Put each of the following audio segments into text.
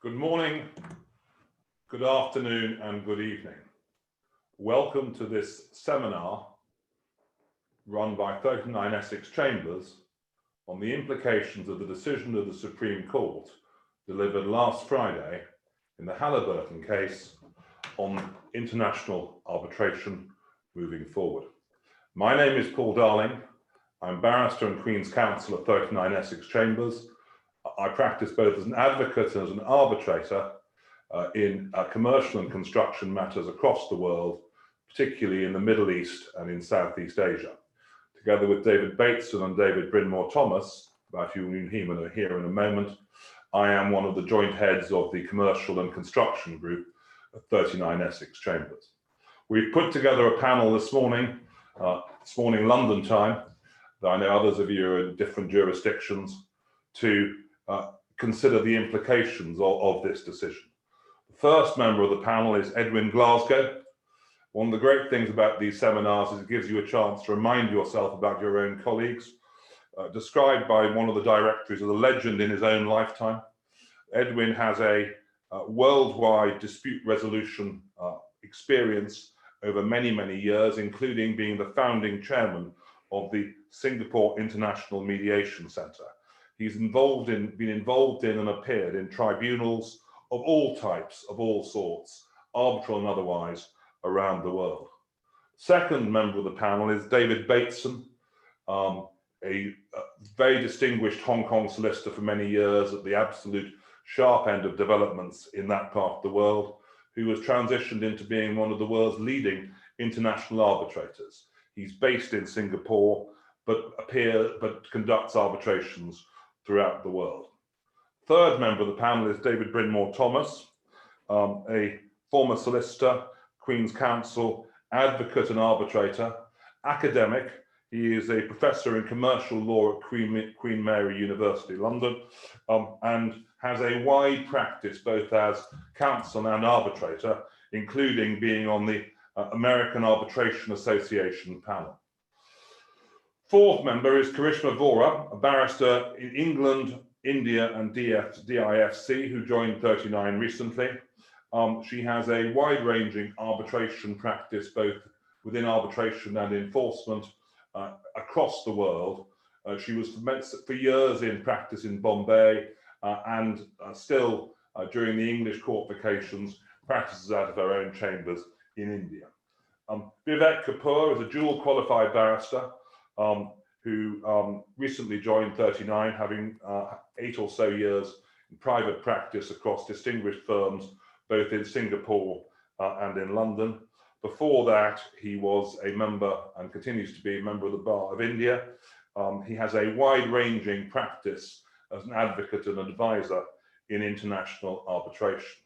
Good morning, good afternoon, and good evening. Welcome to this seminar run by 39 Essex Chambers on the implications of the decision of the Supreme Court delivered last Friday in the Halliburton case on international arbitration moving forward. My name is Paul Darling. I'm barrister and Queen's Counsel at 39 Essex Chambers. I practice both as an advocate and as an arbitrator in commercial and construction matters across the world, particularly in the Middle East and in Southeast Asia. Together with David Bateson and David Brynmore Thomas, about whom you will hear in a moment, I am one of the joint heads of the Commercial and Construction Group at 39 Essex Chambers. We've put together a panel this morning London time, though I know others of you are in different jurisdictions, to consider the implications of this decision. The first member of the panel is Edwin Glasgow. One of the great things about these seminars is it gives you a chance to remind yourself about your own colleagues. Described by one of the directories as a legend in his own lifetime, Edwin has a worldwide dispute resolution experience over many, many years, including being the founding chairman of the Singapore International Mediation Centre. He's been involved in and appeared in tribunals of all types, of all sorts, arbitral and otherwise, around the world. Second member of the panel is David Bateson, a very distinguished Hong Kong solicitor for many years at the absolute sharp end of developments in that part of the world, who has transitioned into being one of the world's leading international arbitrators. He's based in Singapore, but conducts arbitrations throughout the world. Third member of the panel is David Brynmore Thomas, a former solicitor, Queen's Counsel, advocate and arbitrator, academic. He is a professor in commercial law at Queen Mary University, London, and has a wide practice both as counsel and arbitrator, including being on the American Arbitration Association panel. Fourth member is Karishma Vora, a barrister in England, India, and DIFC, who joined 39 recently. She has a wide-ranging arbitration practice, both within arbitration and enforcement, across the world. She was for years in practice in Bombay and still, during the English court vacations, practices out of her own chambers in India. Vivek Kapoor is a dual qualified barrister who recently joined 39, having 8 or so years in private practice across distinguished firms, both in Singapore and in London. Before that, he was a member and continues to be a member of the Bar of India. He has a wide-ranging practice as an advocate and advisor in international arbitration.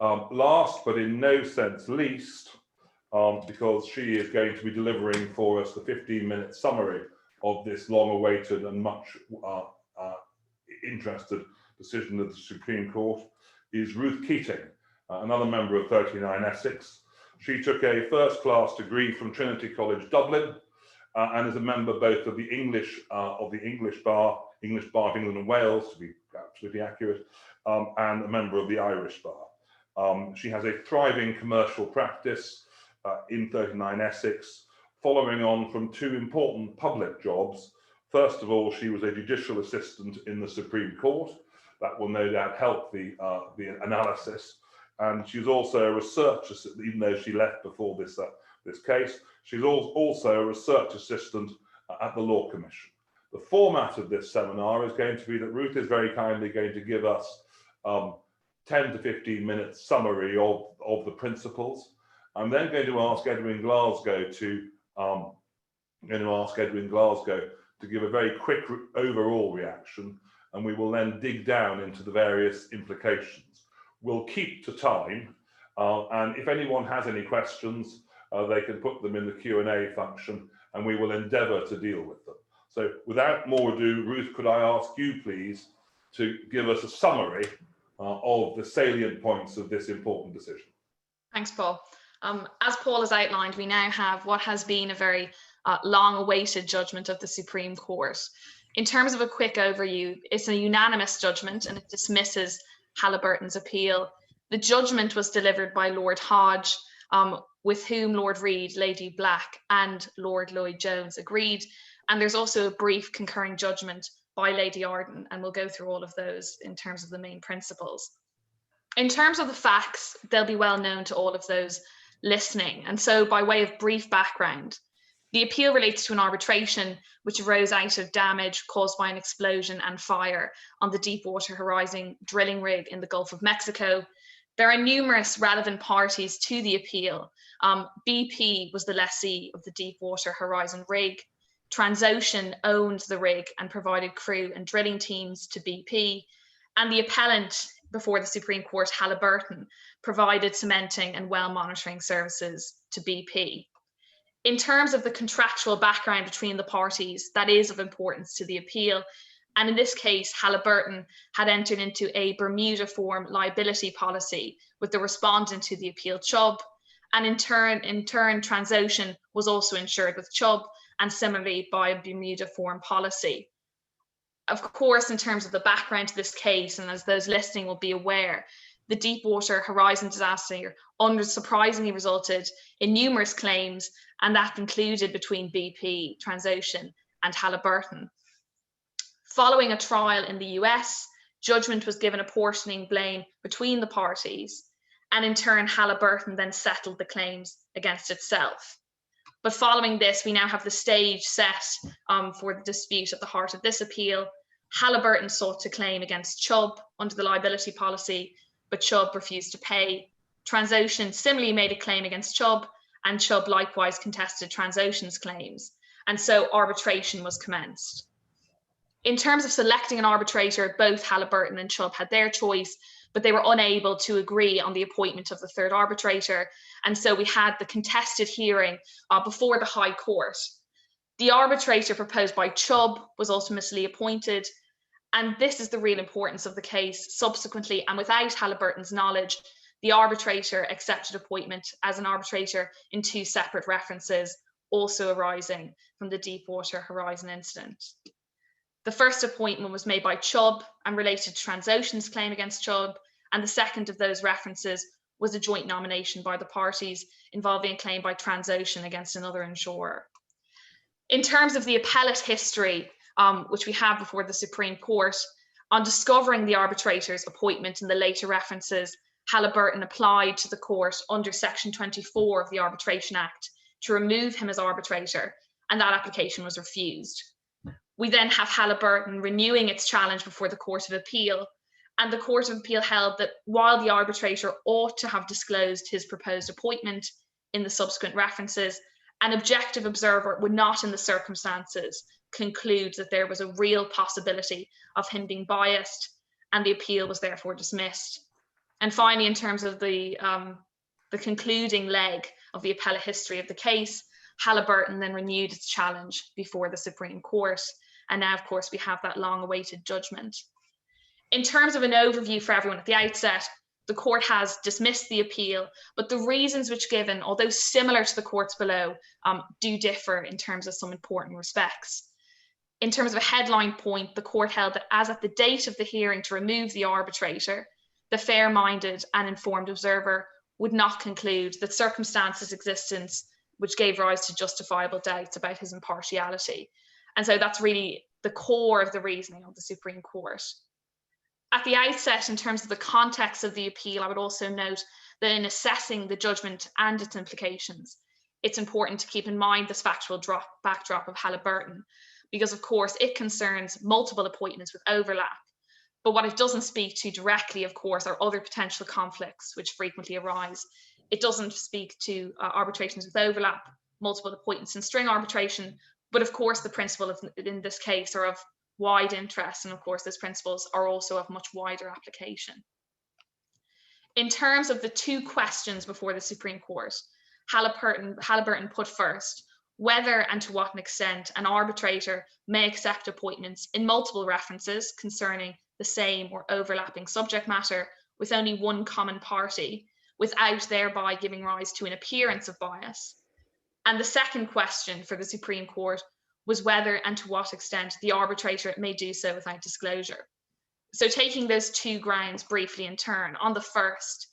Last, but in no sense least, because she is going to be delivering for us the 15-minute summary of this long-awaited and much interested decision of the Supreme Court, is Ruth Keating, another member of 39 Essex. She took a first-class degree from Trinity College, Dublin, and is a member both of the English Bar of England and Wales, to be absolutely accurate, and a member of the Irish Bar. She has a thriving commercial practice in 39 Essex, following on from 2 important public jobs. First of all, she was a judicial assistant in the Supreme Court. That will no doubt help the analysis. And she's also a research assistant, even though she left before this case. She's also a research assistant at the Law Commission. The format of this seminar is going to be that Ruth is very kindly going to give us 10 to 15 minutes summary of the principles. I'm then going to ask Edwin Glasgow to give a very quick overall reaction, and we will then dig down into the various implications. We'll keep to time, and if anyone has any questions, they can put them in the Q&A function, and we will endeavour to deal with them. So without more ado, Ruth, could I ask you, please, to give us a summary of the salient points of this important decision? Thanks, Paul. As Paul has outlined, we now have what has been a very long-awaited judgment of the Supreme Court. In terms of a quick overview, it's a unanimous judgment and it dismisses Halliburton's appeal. The judgment was delivered by Lord Hodge, with whom Lord Reid, Lady Black, and Lord Lloyd-Jones agreed. And there's also a brief concurring judgment by Lady Arden, and we'll go through all of those in terms of the main principles. In terms of the facts, they'll be well known to all of those listening. And so by way of brief background, the appeal relates to an arbitration which arose out of damage caused by an explosion and fire on the Deepwater Horizon drilling rig in the Gulf of Mexico. There are numerous relevant parties to the appeal. BP was the lessee of the Deepwater Horizon rig. Transocean owned the rig and provided crew and drilling teams to BP. And the appellant before the Supreme Court, Halliburton, provided cementing and well monitoring services to BP. In terms of the contractual background between the parties, that is of importance to the appeal. And in this case, Halliburton had entered into a Bermuda form liability policy with the respondent to the appeal, Chubb. And in turn, Transocean was also insured with Chubb, and similarly by a Bermuda form policy. Of course, in terms of the background to this case, and as those listening will be aware, the Deepwater Horizon disaster unsurprisingly resulted in numerous claims, and that concluded between BP, Transocean, and Halliburton. Following a trial in the US, judgment was given apportioning blame between the parties, and in turn, Halliburton then settled the claims against itself. But following this, we now have the stage set for the dispute at the heart of this appeal. Halliburton sought to claim against Chubb under the liability policy, but Chubb refused to pay. Transocean similarly made a claim against Chubb, and Chubb likewise contested Transocean's claims. And so arbitration was commenced. In terms of selecting an arbitrator, both Halliburton and Chubb had their choice, but they were unable to agree on the appointment of the third arbitrator. And so we had the contested hearing before the High Court. The arbitrator proposed by Chubb was ultimately appointed. And this is the real importance of the case. Subsequently, and without Halliburton's knowledge, the arbitrator accepted appointment as an arbitrator in two separate references, also arising from the Deepwater Horizon incident. The first appointment was made by Chubb and related to Transocean's claim against Chubb, and the second of those references was a joint nomination by the parties involving a claim by Transocean against another insurer. In terms of the appellate history, which we have before the Supreme Court, on discovering the arbitrator's appointment in the later references, Halliburton applied to the court under Section 24 of the Arbitration Act to remove him as arbitrator, and that application was refused. We then have Halliburton renewing its challenge before the Court of Appeal, and the Court of Appeal held that while the arbitrator ought to have disclosed his proposed appointment in the subsequent references, an objective observer would not in the circumstances conclude that there was a real possibility of him being biased, and the appeal was therefore dismissed. And finally, in terms of the concluding leg of the appellate history of the case, Halliburton then renewed its challenge before the Supreme Court. And now, of course, we have that long-awaited judgment. In terms of an overview for everyone at the outset, the court has dismissed the appeal, but the reasons which given, although similar to the courts below, do differ in terms of some important respects. In terms of a headline point, the court held that as at the date of the hearing to remove the arbitrator, the fair-minded and informed observer would not conclude that circumstances existence which gave rise to justifiable doubts about his impartiality. And so that's really the core of the reasoning of the Supreme Court. At the outset, in terms of the context of the appeal, I would also note that in assessing the judgment and its implications, it's important to keep in mind this factual backdrop of Halliburton, because of course it concerns multiple appointments with overlap. But what it doesn't speak to directly, of course, are other potential conflicts which frequently arise. It doesn't speak to arbitrations with overlap, multiple appointments in string arbitration, but of course the principles in this case are of wide interest, and of course those principles are also of much wider application. In terms of the two questions before the Supreme Court, Halliburton put first whether and to what an extent an arbitrator may accept appointments in multiple references concerning the same or overlapping subject matter with only one common party, without thereby giving rise to an appearance of bias. And the second question for the Supreme Court was whether and to what extent the arbitrator may do so without disclosure. So taking those two grounds briefly in turn, on the first,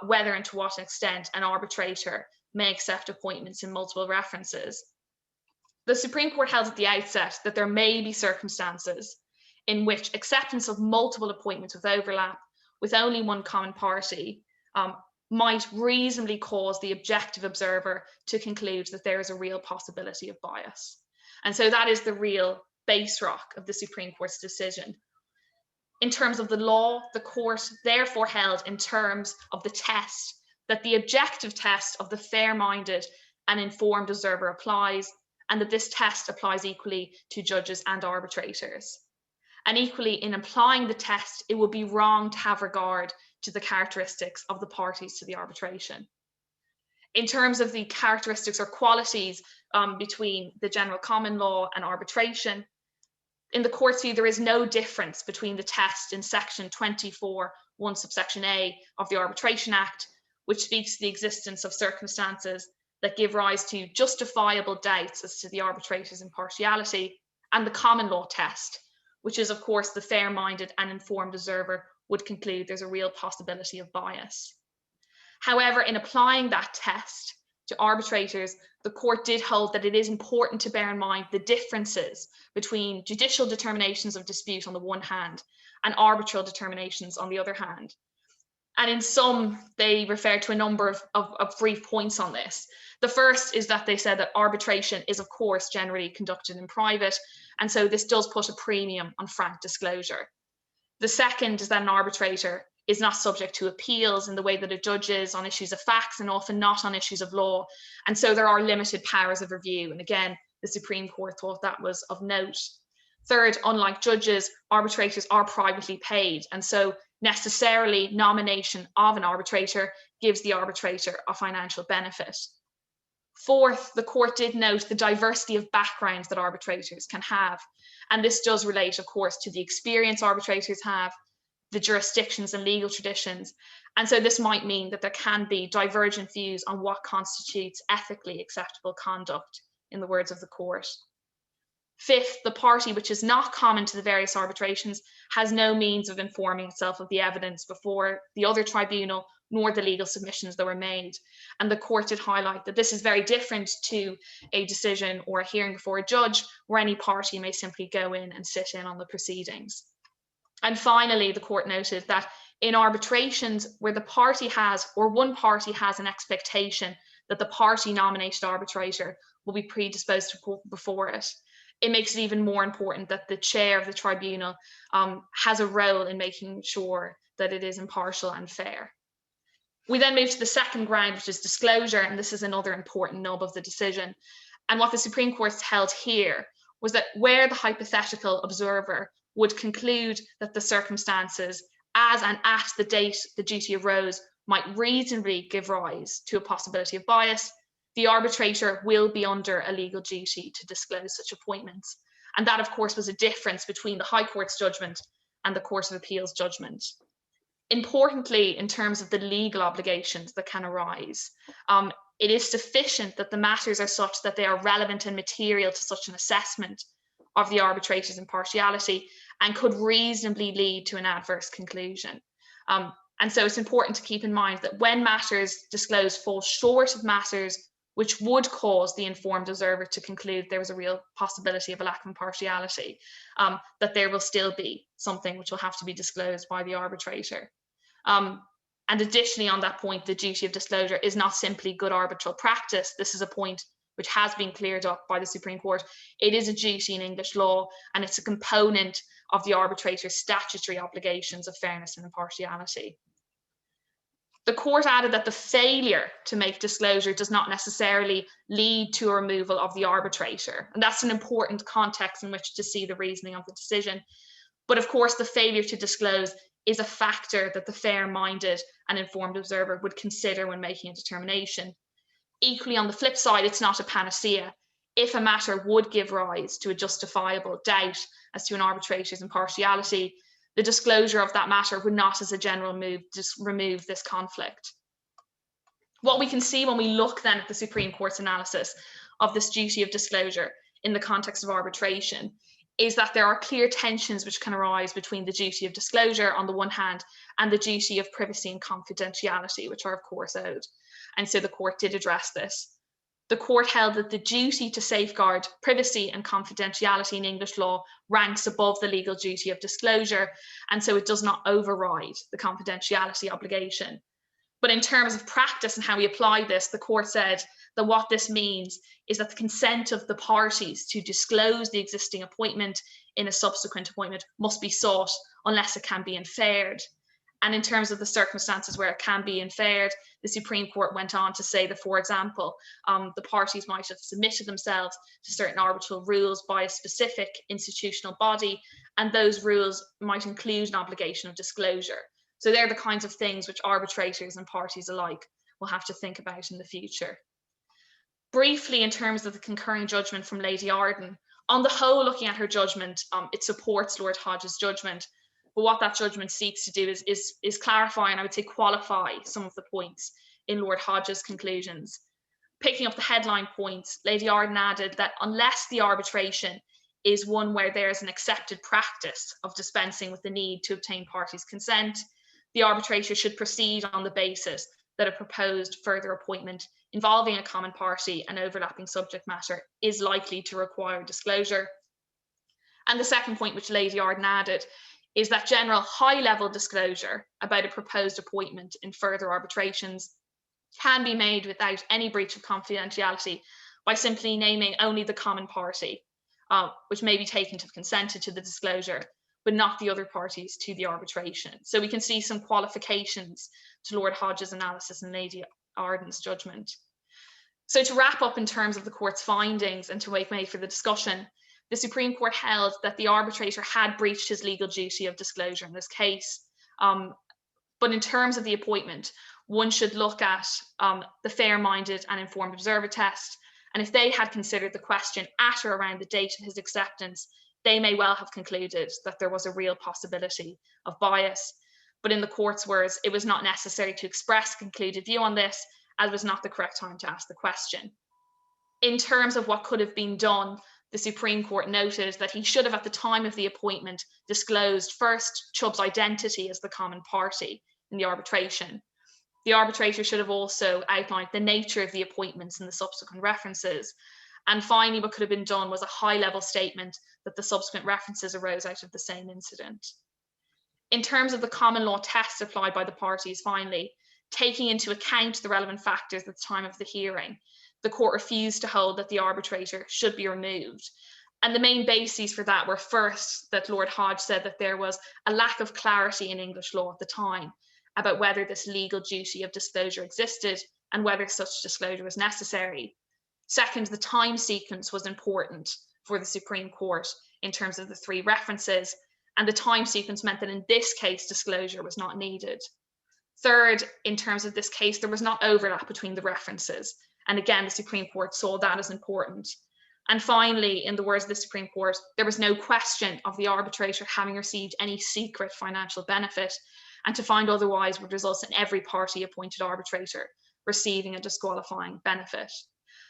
whether and to what extent an arbitrator may accept appointments in multiple references, the Supreme Court held at the outset that there may be circumstances in which acceptance of multiple appointments with overlap with only one common party might reasonably cause the objective observer to conclude that there is a real possibility of bias. And so that is the real base rock of the Supreme Court's decision. In terms of the law, the court therefore held in terms of the test that the objective test of the fair-minded and informed observer applies, and that this test applies equally to judges and arbitrators. And equally, in applying the test, it would be wrong to have regard to the characteristics of the parties to the arbitration. In terms of the characteristics or qualities between the general common law and arbitration, in the court's view, there is no difference between the test in section 24, 1 subsection A of the Arbitration Act, which speaks to the existence of circumstances that give rise to justifiable doubts as to the arbitrator's impartiality, and the common law test, which is, of course, the fair-minded and informed observer would conclude there's a real possibility of bias. However, in applying that test to arbitrators, the court did hold that it is important to bear in mind the differences between judicial determinations of dispute on the one hand and arbitral determinations on the other hand. And in sum, they refer to a number of brief points on this. The first is that they said that arbitration is, of course, generally conducted in private, and so this does put a premium on frank disclosure. The second is that an arbitrator is not subject to appeals in the way that a judge is on issues of facts and often not on issues of law. And so there are limited powers of review. And again, the Supreme Court thought that was of note. Third, unlike judges, arbitrators are privately paid. And so necessarily nomination of an arbitrator gives the arbitrator a financial benefit. Fourth, the court did note the diversity of backgrounds that arbitrators can have. And this does relate, of course, to the experience arbitrators have, the jurisdictions and legal traditions. And so this might mean that there can be divergent views on what constitutes ethically acceptable conduct, in the words of the court. Fifth, the party which is not common to the various arbitrations has no means of informing itself of the evidence before the other tribunal, nor the legal submissions that were made. And the court did highlight that this is very different to a decision or a hearing before a judge, where any party may simply go in and sit in on the proceedings. And finally, the court noted that in arbitrations where the party has, or one party has, an expectation that the party nominated arbitrator will be predisposed to before it, it makes it even more important that the chair of the tribunal has a role in making sure that it is impartial and fair. We then move to the second ground, which is disclosure, and this is another important nub of the decision. And what the Supreme Court held here was that where the hypothetical observer would conclude that the circumstances as and at the date the duty arose might reasonably give rise to a possibility of bias, the arbitrator will be under a legal duty to disclose such appointments. And that, of course, was a difference between the High Court's judgment and the Court of Appeal's judgment. Importantly, in terms of the legal obligations that can arise, it is sufficient that the matters are such that they are relevant and material to such an assessment of the arbitrator's impartiality and could reasonably lead to an adverse conclusion. And so it's important to keep in mind that when matters disclosed fall short of matters which would cause the informed observer to conclude there was a real possibility of a lack of impartiality, that there will still be something which will have to be disclosed by the arbitrator. And additionally, on that point, the duty of disclosure is not simply good arbitral practice. This is a point which has been cleared up by the Supreme Court. It is a duty in English law, and it's a component of the arbitrator's statutory obligations of fairness and impartiality. The court added that the failure to make disclosure does not necessarily lead to a removal of the arbitrator. And that's an important context in which to see the reasoning of the decision. But of course, the failure to disclose is a factor that the fair-minded and informed observer would consider when making a determination. Equally, on the flip side, it's not a panacea. If a matter would give rise to a justifiable doubt as to an arbitrator's impartiality, the disclosure of that matter would not, as a general move, just remove this conflict. What we can see when we look then at the Supreme Court's analysis of this duty of disclosure in the context of arbitration is that there are clear tensions which can arise between the duty of disclosure on the one hand and the duty of privacy and confidentiality, which are of course owed. And so the court did address this. The court held that the duty to safeguard privacy and confidentiality in English law ranks above the legal duty of disclosure, and so it does not override the confidentiality obligation. But in terms of practice and how we apply this, the court said that what this means is that the consent of the parties to disclose the existing appointment in a subsequent appointment must be sought unless it can be inferred. And in terms of the circumstances where it can be inferred, the Supreme Court went on to say that, for example, the parties might have submitted themselves to certain arbitral rules by a specific institutional body, and those rules might include an obligation of disclosure. So they're the kinds of things which arbitrators and parties alike will have to think about in the future. Briefly, in terms of the concurring judgment from Lady Arden, on the whole, looking at her judgment, it supports Lord Hodge's judgment. But what that judgment seeks to do is clarify, and I would say qualify, some of the points in Lord Hodge's conclusions. Picking up the headline points, Lady Arden added that unless the arbitration is one where there is an accepted practice of dispensing with the need to obtain parties' consent, the arbitrator should proceed on the basis that a proposed further appointment involving a common party and overlapping subject matter is likely to require disclosure. And the second point which Lady Arden added is that general high-level disclosure about a proposed appointment in further arbitrations can be made without any breach of confidentiality by simply naming only the common party, which may be taken to have consented to the disclosure, but not the other parties to the arbitration. So we can see some qualifications to Lord Hodge's analysis and Lady Arden's judgment. So to wrap up in terms of the court's findings and to make way for the discussion, the Supreme Court held that the arbitrator had breached his legal duty of disclosure in this case. But in terms of the appointment, one should look at the fair-minded and informed observer test. And if they had considered the question at or around the date of his acceptance, they may well have concluded that there was a real possibility of bias. But in the court's words, it was not necessary to express a concluded view on this, as it was not the correct time to ask the question. In terms of what could have been done, the Supreme Court noted that he should have, at the time of the appointment, disclosed first Chubb's identity as the common party in the arbitration. The arbitrator should have also outlined the nature of the appointments in the subsequent references. And finally, what could have been done was a high-level statement that the subsequent references arose out of the same incident. In terms of the common law test applied by the parties, finally, taking into account the relevant factors at the time of the hearing, the court refused to hold that the arbitrator should be removed. And the main bases for that were first, that Lord Hodge said that there was a lack of clarity in English law at the time about whether this legal duty of disclosure existed and whether such disclosure was necessary. Second, the time sequence was important for the Supreme Court in terms of the three references, and the time sequence meant that in this case, disclosure was not needed. Third, in terms of this case, there was not overlap between the references. And again, the Supreme Court saw that as important. And finally, in the words of the Supreme Court, there was no question of the arbitrator having received any secret financial benefit, and to find otherwise would result in every party appointed arbitrator receiving a disqualifying benefit.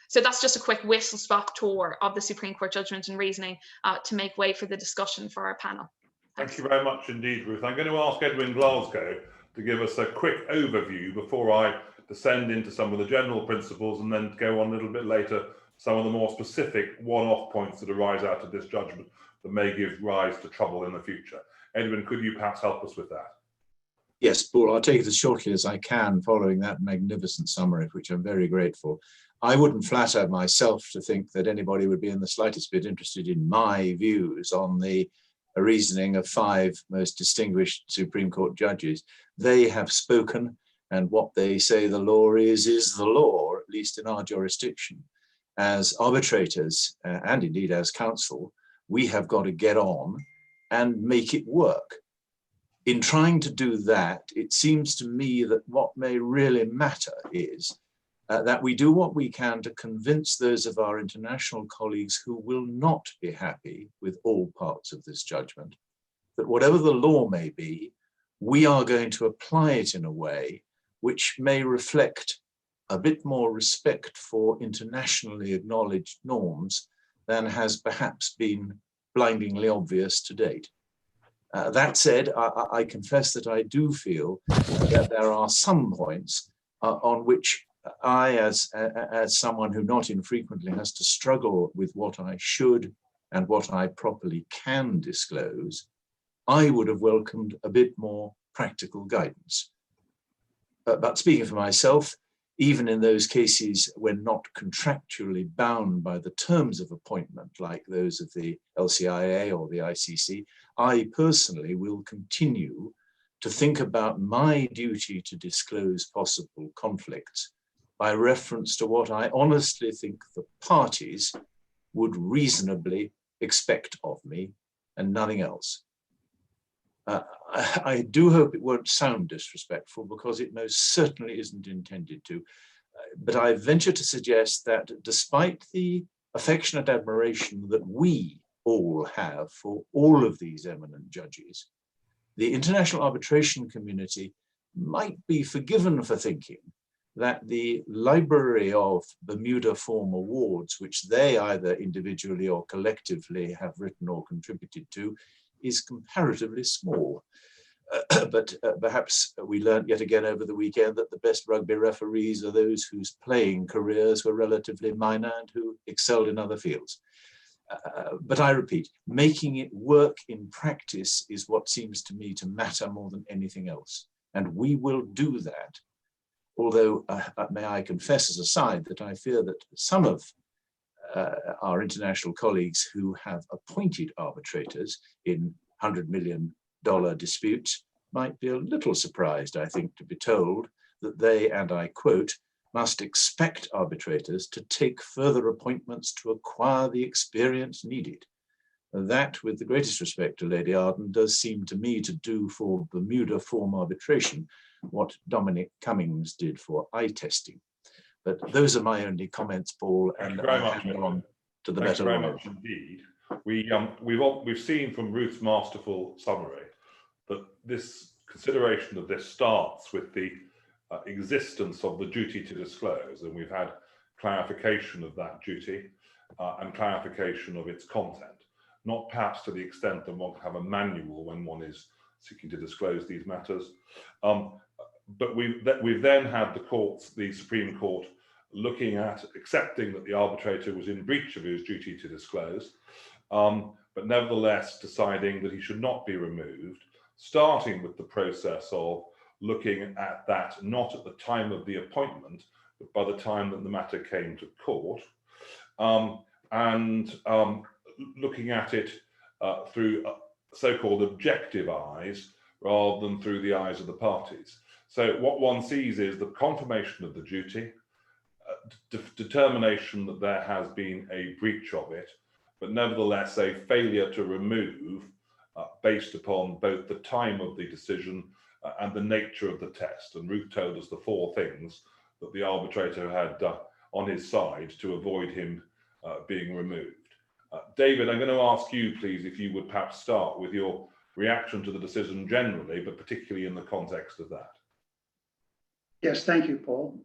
So that's just a quick whistle-stop tour of the Supreme Court judgment and reasoning to make way for the discussion for our panel. Thanks. Thank you very much indeed, Ruth. I'm going to ask Edwin Glasgow to give us a quick overview before I descend into some of the general principles and then go on a little bit later some of the more specific one-off points that arise out of this judgment that may give rise to trouble in the future. Edwin, could you perhaps help us with that? Yes, Paul, I'll take it as shortly as I can following that magnificent summary, for which I'm very grateful. I wouldn't flatter myself to think that anybody would be in the slightest bit interested in my views on the reasoning of five most distinguished Supreme Court judges. They have spoken, and what they say the law is the law, at least in our jurisdiction. As arbitrators, and indeed as counsel, we have got to get on and make it work. In trying to do that, it seems to me that what may really matter is that we do what we can to convince those of our international colleagues who will not be happy with all parts of this judgment, that whatever the law may be, we are going to apply it in a way which may reflect a bit more respect for internationally acknowledged norms than has perhaps been blindingly obvious to date. That said, I confess that I do feel that there are some points on which I, as someone who not infrequently has to struggle with what I should and what I properly can disclose, I would have welcomed a bit more practical guidance. But speaking for myself, even in those cases when not contractually bound by the terms of appointment, like those of the LCIA or the ICC, I personally will continue to think about my duty to disclose possible conflicts by reference to what I honestly think the parties would reasonably expect of me and nothing else. I do hope it won't sound disrespectful, because it most certainly isn't intended to. But I venture to suggest that despite the affectionate admiration that we all have for all of these eminent judges, the international arbitration community might be forgiven for thinking that the library of Bermuda form awards, which they either individually or collectively have written or contributed to, is comparatively small. But perhaps we learned yet again over the weekend that the best rugby referees are those whose playing careers were relatively minor and who excelled in other fields. But I repeat, making it work in practice is what seems to me to matter more than anything else. And we will do that. Although, may I confess as a side that I fear that some of our international colleagues who have appointed arbitrators in $100 million disputes might be a little surprised, I think, to be told that they, and I quote, must expect arbitrators to take further appointments to acquire the experience needed. That, with the greatest respect to Lady Arden, does seem to me to do for Bermuda form arbitration what Dominic Cummings did for eye testing. But those are my only comments, Paul, and I'll hand on to the better knowledge. Thank you very much indeed. We've seen from Ruth's masterful summary that this consideration of this starts with the existence of the duty to disclose, and we've had clarification of that duty and clarification of its content, not perhaps to the extent that one can have a manual when one is seeking to disclose these matters. But we've then had the Supreme Court, looking at accepting that the arbitrator was in breach of his duty to disclose, but nevertheless deciding that he should not be removed, starting with the process of looking at that not at the time of the appointment, but by the time that the matter came to court, and looking at it through so-called objective eyes rather than through the eyes of the parties. So what one sees is the confirmation of the duty, determination that there has been a breach of it, but nevertheless a failure to remove based upon both the time of the decision and the nature of the test. And Ruth told us the four things that the arbitrator had on his side to avoid him being removed. David, I'm going to ask you, please, if you would perhaps start with your reaction to the decision generally, but particularly in the context of that. Yes, thank you, Paul.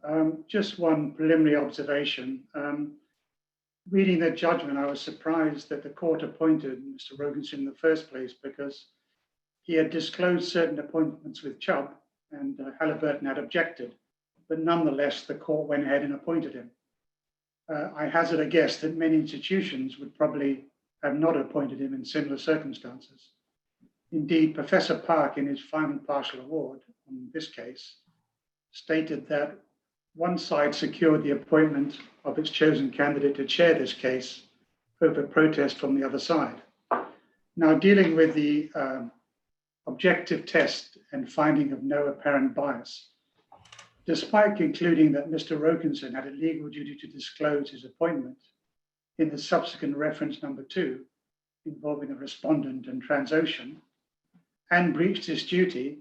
Just one preliminary observation. Reading the judgment, I was surprised that the court appointed Mr. Rogerson in the first place, because he had disclosed certain appointments with Chubb, and Halliburton had objected, but nonetheless the court went ahead and appointed him. I hazard a guess that many institutions would probably have not appointed him in similar circumstances. Indeed, Professor Park, in his final partial award on this case, stated that one side secured the appointment of its chosen candidate to chair this case over protest from the other side. Now, dealing with the objective test and finding of no apparent bias, despite concluding that Mr. Rogerson had a legal duty to disclose his appointment in the subsequent reference number 2 involving the respondent and Transocean, and breached his duty,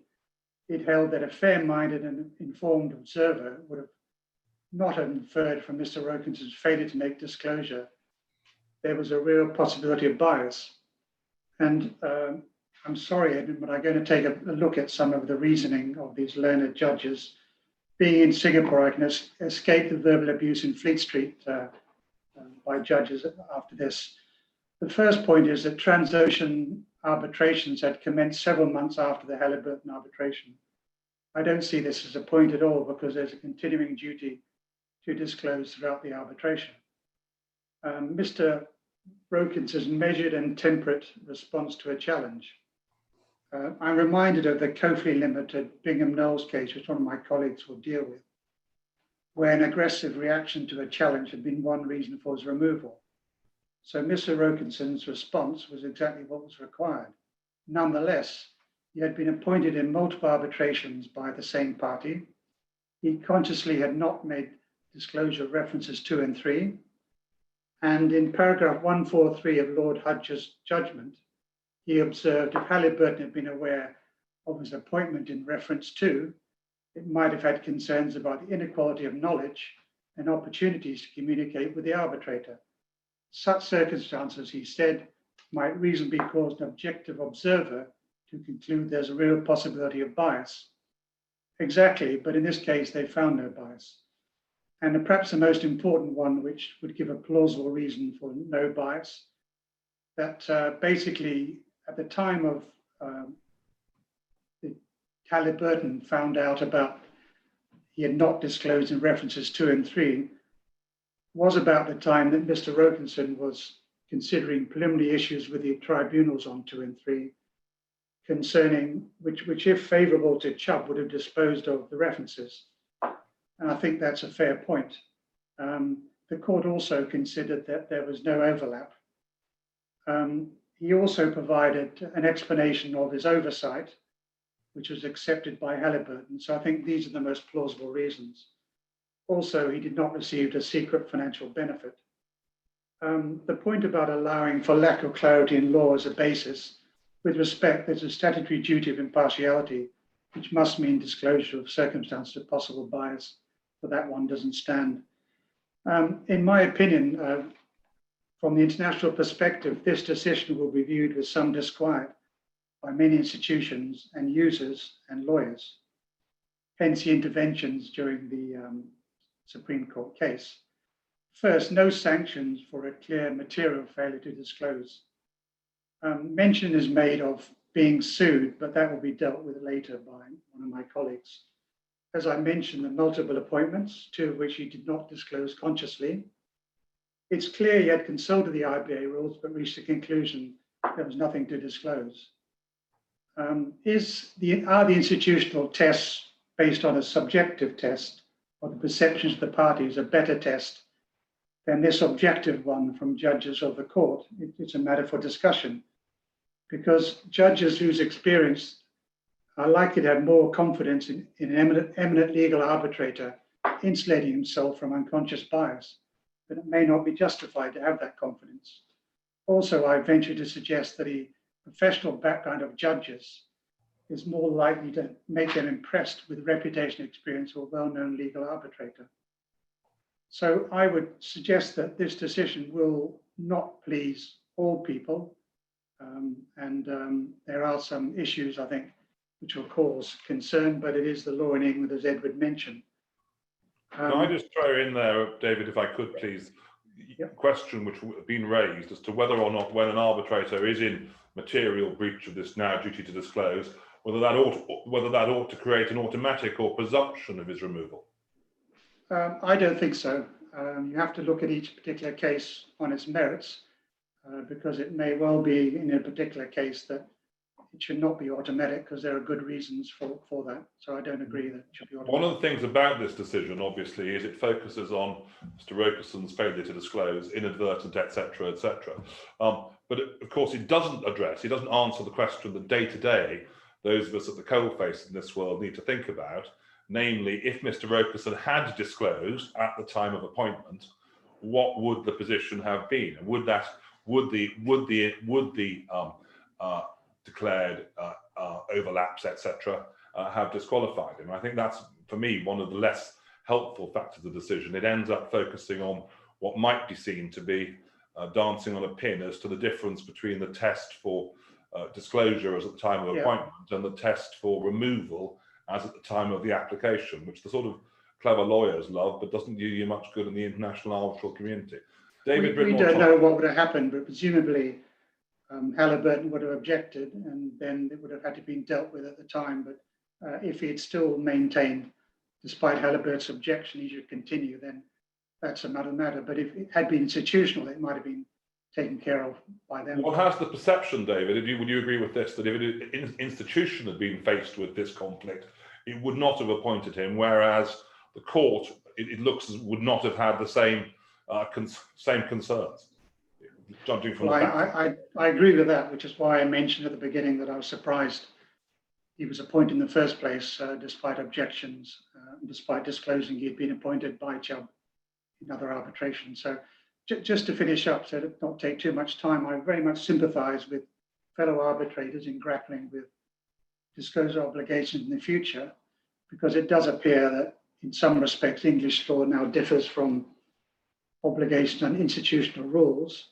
it held that a fair-minded and informed observer would have not inferred from Mr. Rogerson's failure to make disclosure there was a real possibility of bias. And I'm sorry, Edwin, but I'm going to take a look at some of the reasoning of these learned judges. Being in Singapore, I can escape the verbal abuse in Fleet Street by judges after this. The first point is that transocean arbitrations had commenced several months after the Halliburton arbitration. I don't see this as a point at all because there's a continuing duty to disclose throughout the arbitration. Mr. Rokinson's measured and temperate response to a challenge. I'm reminded of the Coakley Limited Bingham Knowles case, which one of my colleagues will deal with, where an aggressive reaction to a challenge had been one reason for his removal. So Mr. Rokinson's response was exactly what was required. Nonetheless, he had been appointed in multiple arbitrations by the same party. He consciously had not made disclosure of references 2 and 3. And in paragraph 143 of Lord Hudge's judgment, he observed if Halliburton had been aware of his appointment in reference 2, it might have had concerns about the inequality of knowledge and opportunities to communicate with the arbitrator. Such circumstances, he said, might reasonably cause an objective observer to conclude there's a real possibility of bias. Exactly, but in this case, they found no bias. And perhaps the most important one, which would give a plausible reason for no bias, that basically at the time of the Halliburton found out about he had not disclosed in references 2 and 3, was about the time that Mr. Rokinson was considering preliminary issues with the tribunals on 2 and 3, concerning which if favourable to Chubb, would have disposed of the references. And I think that's a fair point. The court also considered that there was no overlap. He also provided an explanation of his oversight, which was accepted by Halliburton. So I think these are the most plausible reasons. Also, he did not receive a secret financial benefit. The point about allowing for lack of clarity in law as a basis, with respect, there's a statutory duty of impartiality, which must mean disclosure of circumstances of possible bias, but that one doesn't stand. In my opinion, from the international perspective, this decision will be viewed with some disquiet by many institutions and users and lawyers, hence the interventions during the Supreme Court case. First, no sanctions for a clear material failure to disclose. Mention is made of being sued, but that will be dealt with later by one of my colleagues. As I mentioned, the multiple appointments, 2 of which he did not disclose consciously. It's clear he had consulted the IBA rules, but reached the conclusion there was nothing to disclose. Are the institutional tests based on a subjective test or the perceptions of the parties a better test than this objective one from judges of the court? It's a matter for discussion, because judges whose experience are likely to have more confidence in an eminent legal arbitrator insulating himself from unconscious bias, but it may not be justified to have that confidence. Also, I venture to suggest that the professional background of judges is more likely to make them impressed with reputation experience of a well-known legal arbitrator. So I would suggest that this decision will not please all people, and there are some issues, I think, which will cause concern, but it is the law in England, as Edward mentioned. Can I just throw in there, David, if I could, please, a question which has been raised as to whether or not, when an arbitrator is in material breach of this now duty to disclose, whether that ought to create an automatic or presumption of his removal. I don't think so. You have to look at each particular case on its merits, because it may well be in a particular case that it should not be automatic, because there are good reasons for that. So I don't agree that it should be automatic. One of the things about this decision, obviously, is it focuses on Mr. Rokerson's failure to disclose, inadvertent, etc., etc. But of course, it doesn't answer the question that day to day, those of us at the coalface in this world need to think about. Namely, if Mr. Rokerson had disclosed at the time of appointment, what would the position have been? And would the declared overlaps, etc., have disqualified him? I think that's, for me, one of the less helpful factors of the decision. It ends up focusing on what might be seen to be dancing on a pin as to the difference between the test for disclosure as at the time of appointment and the test for removal as at the time of the application, which the sort of clever lawyers love, but doesn't do you much good in the international arbitral community. David, we don't know what would have happened, but presumably Halliburton would have objected, and then it would have had to be dealt with at the time. But if he had still maintained, despite Halliburton's objection, he should continue, then that's another matter. But if it had been institutional, it might have been taken care of by them. What has the perception, David, would you agree with this, that if an institution had been faced with this conflict, it would not have appointed him, whereas the court, it looks as would not have had the same same concerns? Judging from I agree with that, which is why I mentioned at the beginning that I was surprised he was appointed in the first place, despite objections, despite disclosing he had been appointed by Chubb in other arbitration. So just to finish up, so to not take too much time, I very much sympathize with fellow arbitrators in grappling with disclosure obligations in the future, because it does appear that in some respects, English law now differs from obligation and institutional rules.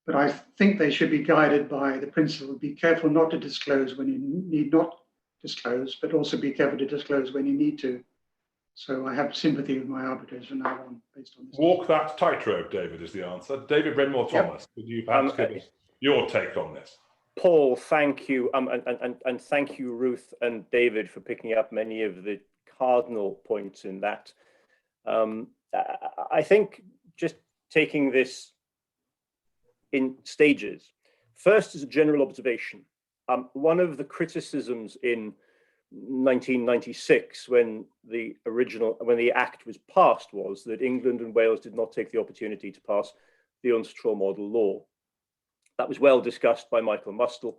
But I think they should be guided by the principle, be careful not to disclose when you need not disclose, but also be careful to disclose when you need to. So I have sympathy with my arbitrators from now on based on this. Walk that tightrope, David, is the answer. David Redmore Thomas, could you perhaps give us your take on this? Paul, thank you. And thank you, Ruth and David, for picking up many of the cardinal points in that. I think just taking this in stages. First, as a general observation, one of the criticisms in 1996, when the Act was passed, was that England and Wales did not take the opportunity to pass the UNSTRAW model law. That was well discussed by Michael Mustel,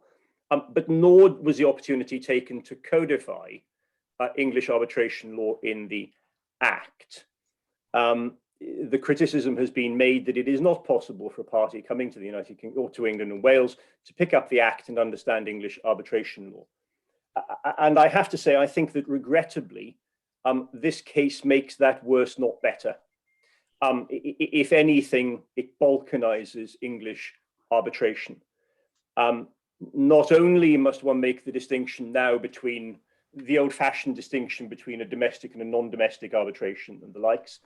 but nor was the opportunity taken to codify English arbitration law in the Act. The criticism has been made that it is not possible for a party coming to the United Kingdom or to England and Wales to pick up the Act and understand English arbitration law. And I have to say, I think that regrettably, this case makes that worse, not better. If anything, it balkanizes English arbitration. Not only must one make the distinction now between the old-fashioned distinction between a domestic and a non-domestic arbitration and the likes,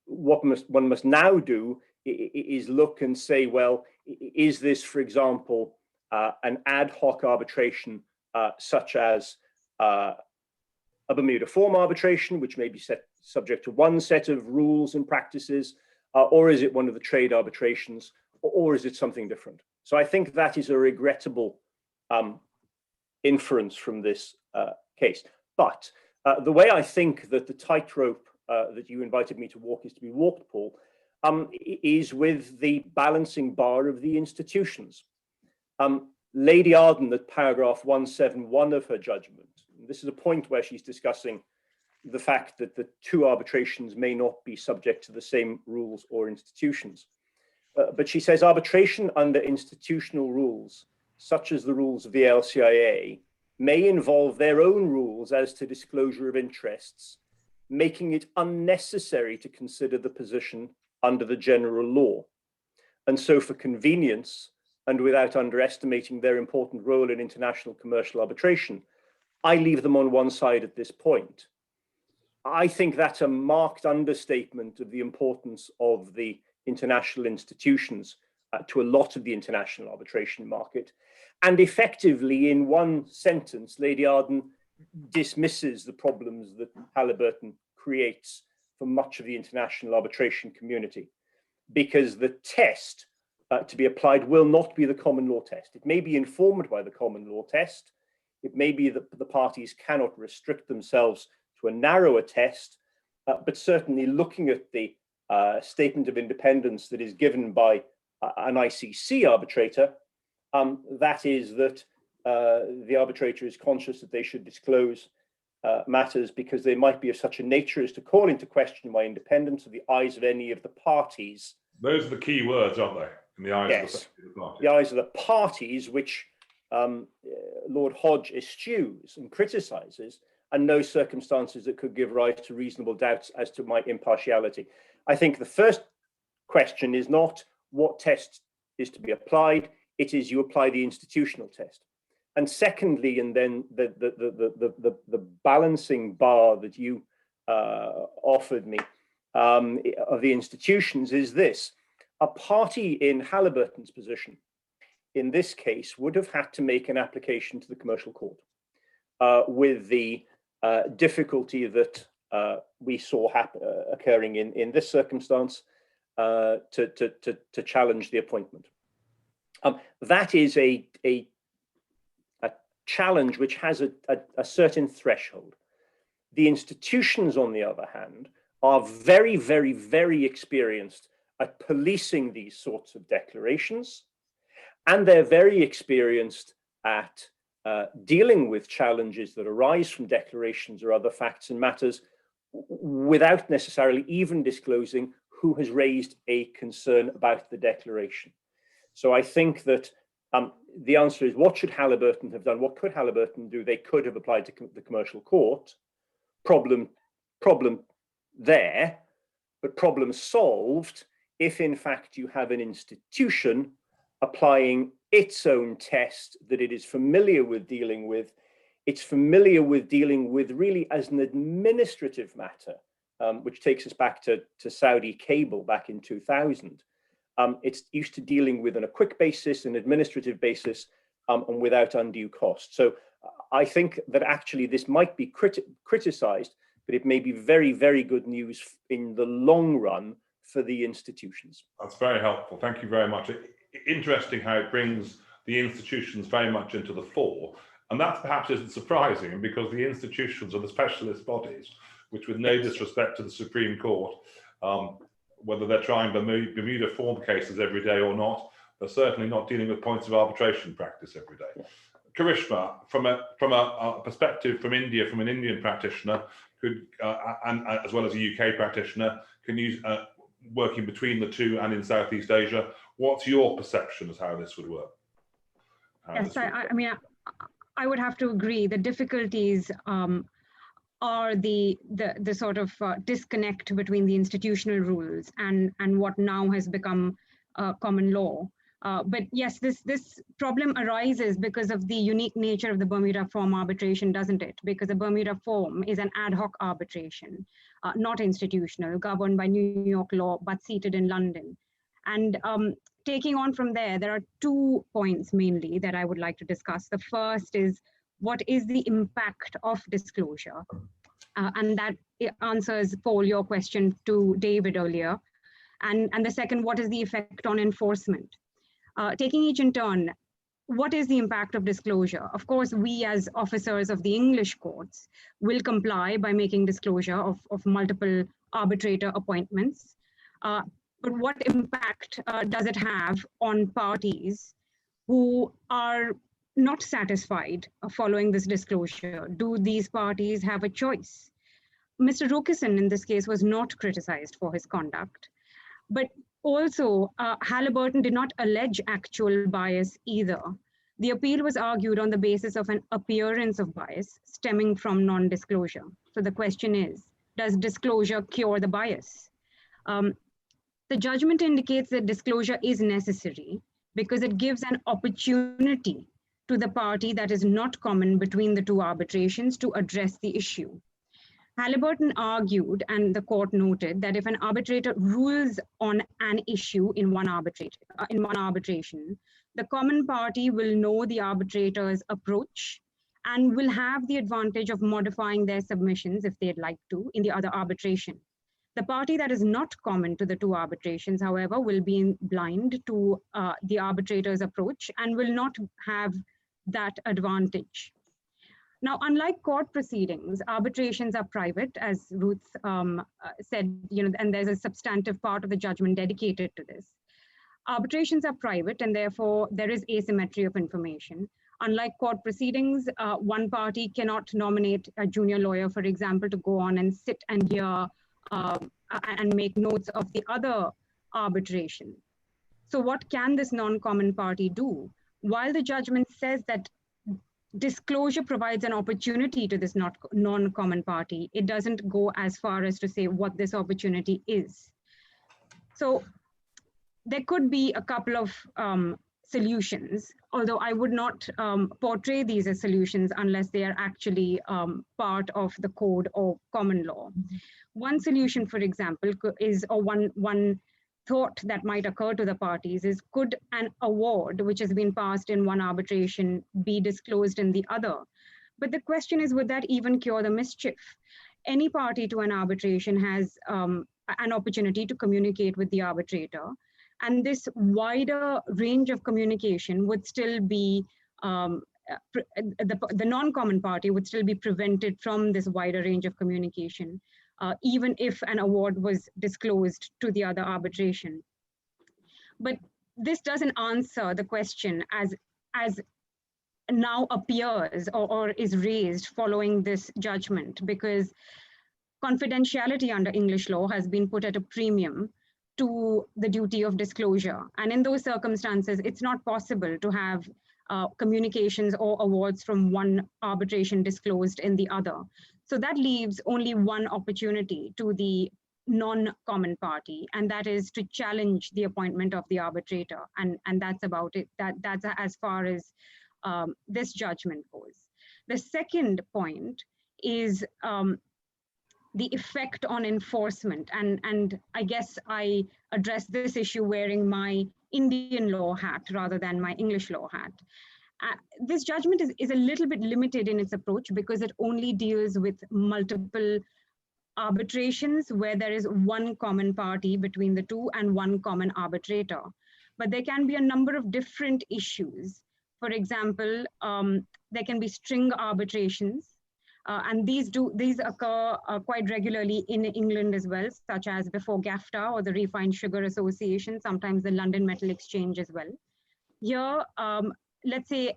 what one must now do is look and say, well, is this, for example, an ad hoc arbitration such as a Bermuda form arbitration, which may be subject to one set of rules and practices, or is it one of the trade arbitrations, or is it something different? So I think that is a regrettable inference from this case. But the way I think that the tightrope that you invited me to walk is to be walked, Paul, is with the balancing bar of the institutions. Lady Arden, at paragraph 171 of her judgment, this is a point where she's discussing the fact that the two arbitrations may not be subject to the same rules or institutions. But she says arbitration under institutional rules, such as the rules of the LCIA, may involve their own rules as to disclosure of interests, making it unnecessary to consider the position under the general law. And so for convenience, and without underestimating their important role in international commercial arbitration, I leave them on one side at this point. I think that's a marked understatement of the importance of the international institutions to a lot of the international arbitration market. And effectively, in one sentence, Lady Arden dismisses the problems that Halliburton creates for much of the international arbitration community, because the test to be applied will not be the common law test. It may be informed by the common law test. It may be that the parties cannot restrict themselves to a narrower test, but certainly looking at the statement of independence that is given by an ICC arbitrator, that is that the arbitrator is conscious that they should disclose matters because they might be of such a nature as to call into question my independence of the eyes of any of the parties. Those are the key words, aren't they? In the eyes of the parties. The eyes of the parties, which Lord Hodge eschews and criticizes, and no circumstances that could give rise to reasonable doubts as to my impartiality. I think the first question is not what test is to be applied, it is you apply the institutional test. And secondly, and then the balancing bar that you offered me of the institutions is this. a party in Halliburton's position in this case would have had to make an application to the commercial court with the difficulty that we saw occurring in this circumstance to challenge the appointment. That is a challenge which has a certain threshold. The institutions, on the other hand, are very, very, very experienced at policing these sorts of declarations, and they're very experienced at dealing with challenges that arise from declarations or other facts and matters without necessarily even disclosing who has raised a concern about the declaration. So I think that the answer is, what should Halliburton have done? What could Halliburton do? They could have applied to the commercial court. Problem there, but problem solved if in fact you have an institution applying its own test that it is familiar with dealing with. It's familiar with dealing with really as an administrative matter, which takes us back to Saudi cable back in 2000. It's used to dealing with on a quick basis, an administrative basis, and without undue cost. So I think that actually this might be criticized, but it may be very, very good news in the long run for the institutions. That's very helpful. Thank you very much. Interesting how it brings the institutions very much into the fore. And that perhaps isn't surprising, because the institutions are the specialist bodies, which, with no disrespect to the Supreme Court, whether they're trying Bermuda form cases every day or not, they're certainly not dealing with points of arbitration practice every day. Yeah. Karishma, from a perspective from India, from an Indian practitioner, could and as well as a UK practitioner, can you working between the two and in Southeast Asia, what's your perception of how this would work? Yes, I mean, I would have to agree. The difficulties are the sort of disconnect between the institutional rules and what now has become common law. But yes, this problem arises because of the unique nature of the Bermuda form arbitration, doesn't it? Because the Bermuda form is an ad hoc arbitration, not institutional, governed by New York law, but seated in London. And taking on from there are 2 points mainly that I would like to discuss. The first is, what is the impact of disclosure? And that answers, Paul, your question to David earlier. And the second, what is the effect on enforcement? Taking each in turn, what is the impact of disclosure? Of course, we as officers of the English courts will comply by making disclosure of multiple arbitrator appointments. But what impact does it have on parties who are not satisfied following this disclosure? Do these parties have a choice? Mr. Rogerson in this case was not criticized for his conduct, but also Halliburton did not allege actual bias either. The appeal was argued on the basis of an appearance of bias stemming from non-disclosure. So the question is, does disclosure cure the bias? The judgment indicates that disclosure is necessary because it gives an opportunity to the party that is not common between the two arbitrations to address the issue. Halliburton argued, and the court noted, that if an arbitrator rules on an issue in one arbitration, the common party will know the arbitrator's approach and will have the advantage of modifying their submissions if they'd like to in the other arbitration. The party that is not common to the two arbitrations, however, will be blind to the arbitrator's approach and will not have that advantage. Now, unlike court proceedings, arbitrations are private, as Ruth said, and there's a substantive part of the judgment dedicated to this. Arbitrations are private, and therefore there is asymmetry of information. Unlike court proceedings, one party cannot nominate a junior lawyer, for example, to go on and sit and hear and make notes of the other arbitration. So what can this non-common party do? While the judgment says that disclosure provides an opportunity to this non-common party, it doesn't go as far as to say what this opportunity is. So there could be a couple of solutions, although I would not portray these as solutions unless they are actually part of the code or common law. One solution, for example, is, or one thought that might occur to the parties is, could an award which has been passed in one arbitration be disclosed in the other? But the question is, would that even cure the mischief? Any party to an arbitration has an opportunity to communicate with the arbitrator, and this wider range of communication would still be, the non-common party would still be prevented from this wider range of communication, even if an award was disclosed to the other arbitration. But this doesn't answer the question as now appears or is raised following this judgment, because confidentiality under English law has been put at a premium to the duty of disclosure. And in those circumstances, it's not possible to have communications or awards from one arbitration disclosed in the other. So that leaves only one opportunity to the non-common party, and that is to challenge the appointment of the arbitrator. And that's about it. That's as far as this judgment goes. The second point is the effect on enforcement. And I guess I address this issue wearing my Indian law hat rather than my English law hat. This judgment is a little bit limited in its approach because it only deals with multiple arbitrations where there is one common party between the two and one common arbitrator. But there can be a number of different issues. For example, there can be string arbitrations, and these occur quite regularly in England as well, such as before GAFTA or the Refined Sugar Association, sometimes the London Metal Exchange as well. Here, let's say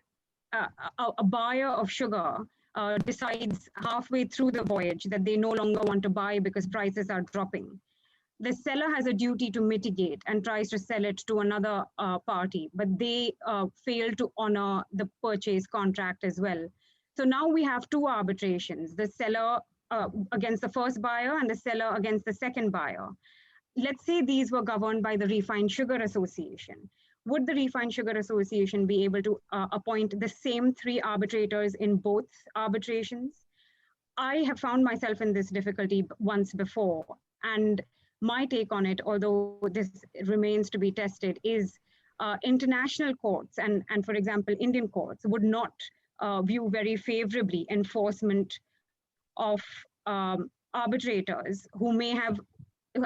a buyer of sugar decides halfway through the voyage that they no longer want to buy because prices are dropping. The seller has a duty to mitigate and tries to sell it to another party, but they fail to honor the purchase contract as well. So now we have two arbitrations, the seller against the first buyer and the seller against the second buyer. Let's say these were governed by the Refined Sugar Association. Would the Refined Sugar Association be able to appoint the same three arbitrators in both arbitrations? I have found myself in this difficulty once before, and my take on it, although this remains to be tested, is international courts and for example, Indian courts would not view very favorably enforcement of arbitrators who may have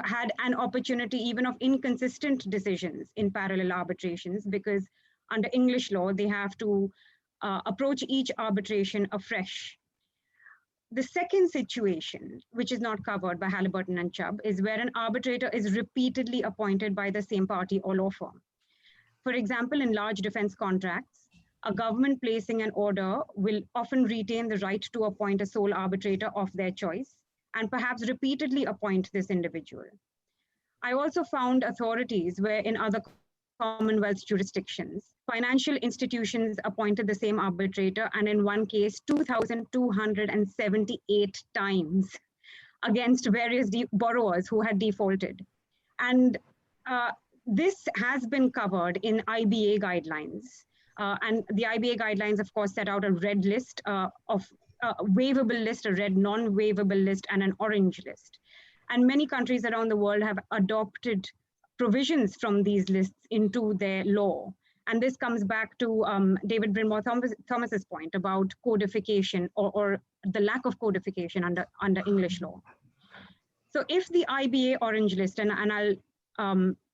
had an opportunity even of inconsistent decisions in parallel arbitrations, because under English law, they have to approach each arbitration afresh. The second situation, which is not covered by Halliburton and Chubb, is where an arbitrator is repeatedly appointed by the same party or law firm. For example, in large defense contracts, a government placing an order will often retain the right to appoint a sole arbitrator of their choice and perhaps repeatedly appoint this individual. I also found authorities where in other Commonwealth jurisdictions, financial institutions appointed the same arbitrator, and in one case, 2,278 times against various borrowers who had defaulted. And this has been covered in IBA guidelines. And the IBA guidelines, of course, set out a red list of waivable list, a red non-waivable list, and an orange list. And many countries around the world have adopted provisions from these lists into their law. And this comes back to David Brinmore Thomas's point about codification or the lack of codification under English law. So if the IBA orange list, and I'll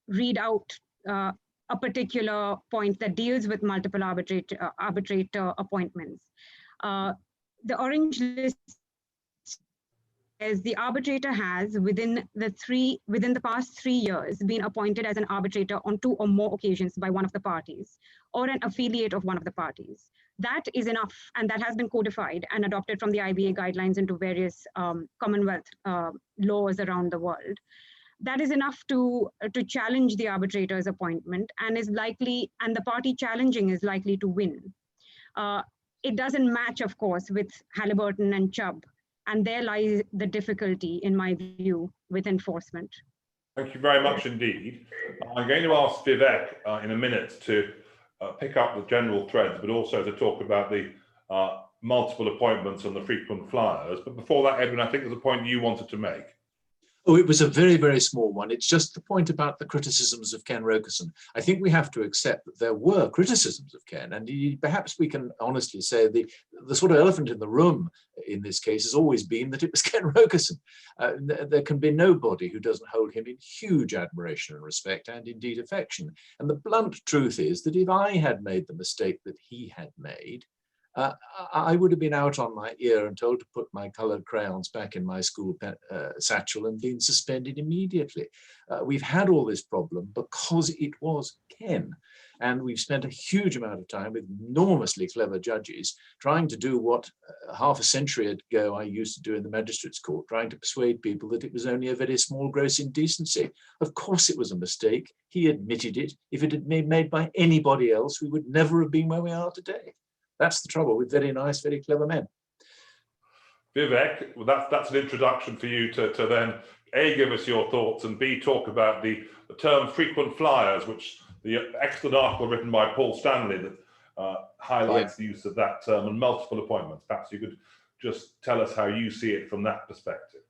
read out a particular point that deals with multiple arbitrator appointments. The orange list says the arbitrator has within the past 3 years been appointed as an arbitrator on 2 or more occasions by one of the parties or an affiliate of one of the parties. That is enough, and that has been codified and adopted from the IBA guidelines into various Commonwealth laws around the world. That is enough to challenge the arbitrator's appointment, and the party challenging is likely to win. It doesn't match, of course, with Halliburton and Chubb, and there lies the difficulty, in my view, with enforcement. Thank you very much indeed. I'm going to ask Vivek in a minute to pick up the general threads, but also to talk about the multiple appointments and the frequent flyers. But before that, Edwin, I think there's a point you wanted to make. Oh, it was a very, very small one. It's just the point about the criticisms of Ken Rogerson. I think we have to accept that there were criticisms of Ken, and perhaps we can honestly say the sort of elephant in the room in this case has always been that it was Ken Rogerson. There can be nobody who doesn't hold him in huge admiration and respect, and indeed affection. And the blunt truth is that if I had made the mistake that he had made, I would have been out on my ear and told to put my coloured crayons back in my school satchel and been suspended immediately. We've had all this problem because it was Ken. And we've spent a huge amount of time with enormously clever judges trying to do what half a century ago I used to do in the magistrates' court, trying to persuade people that it was only a very small gross indecency. Of course it was a mistake. He admitted it. If it had been made by anybody else, we would never have been where we are today. That's the trouble with very nice, very clever men. Vivek, well, that's an introduction for you to then A, give us your thoughts, and B, talk about the term frequent flyers, which the excellent article written by Paul Stanley that highlights the use of that term and multiple appointments. Perhaps you could just tell us how you see it from that perspective.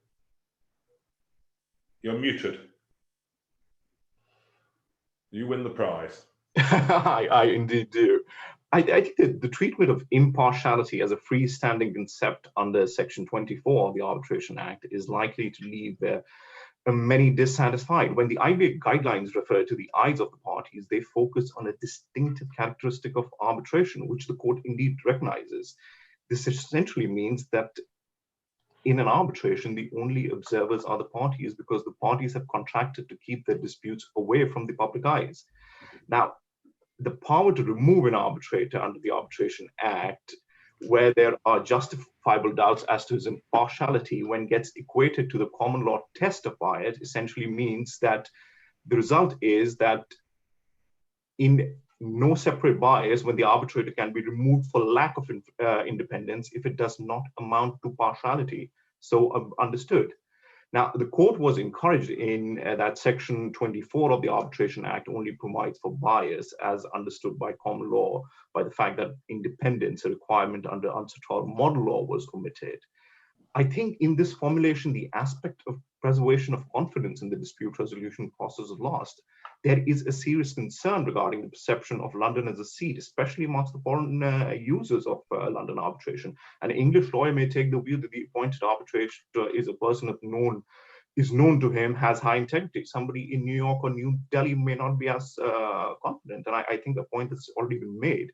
You're muted. You win the prize. I indeed do. I think that the treatment of impartiality as a freestanding concept under Section 24 of the Arbitration Act is likely to leave many dissatisfied. When the IBA guidelines refer to the eyes of the parties, they focus on a distinctive characteristic of arbitration, which the court indeed recognizes. This essentially means that in an arbitration, the only observers are the parties because the parties have contracted to keep their disputes away from the public eyes. Now, the power to remove an arbitrator under the Arbitration Act, where there are justifiable doubts as to his impartiality, when gets equated to the common law test of bias, essentially means that the result is that in no separate bias, when the arbitrator can be removed for lack of independence if it does not amount to partiality. So understood. Now, the court was encouraged in that Section 24 of the Arbitration Act only provides for bias as understood by common law by the fact that independence, a requirement under UNCITRAL model law, was omitted. I think in this formulation, the aspect of preservation of confidence in the dispute resolution process is lost. There is a serious concern regarding the perception of London as a seat, especially amongst the foreign users of London arbitration. An English lawyer may take the view that the appointed arbitrator is a person is known to him, has high integrity. Somebody in New York or New Delhi may not be as confident, and I think the point has already been made.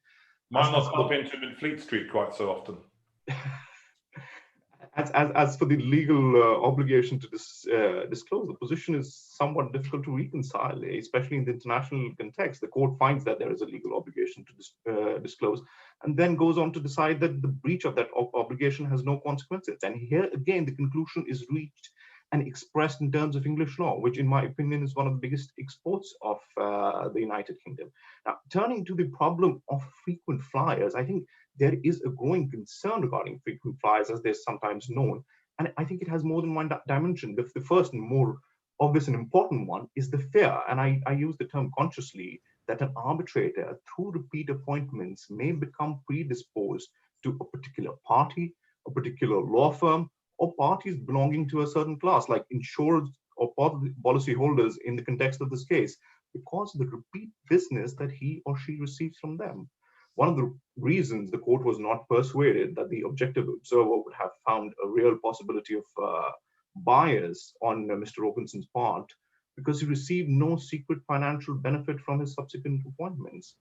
Might not bump into him in Fleet Street quite so often. As for the legal obligation to disclose, the position is somewhat difficult to reconcile, especially in the international context. The court finds that there is a legal obligation to disclose, and then goes on to decide that the breach of that obligation has no consequences. And here again, the conclusion is reached and expressed in terms of English law, which in my opinion is one of the biggest exports of the United Kingdom. Now, turning to the problem of frequent flyers, I think there is a growing concern regarding frequent flyers, as they're sometimes known. And I think it has more than one dimension. The first and more obvious and important one is the fear, and I use the term consciously, that an arbitrator, through repeat appointments, may become predisposed to a particular party, a particular law firm, or parties belonging to a certain class, like insurers or policyholders in the context of this case, because of the repeat business that he or she receives from them. One of the reasons the court was not persuaded that the objective observer would have found a real possibility of bias on Mr. Robinson's part, because he received no secret financial benefit from his subsequent appointments.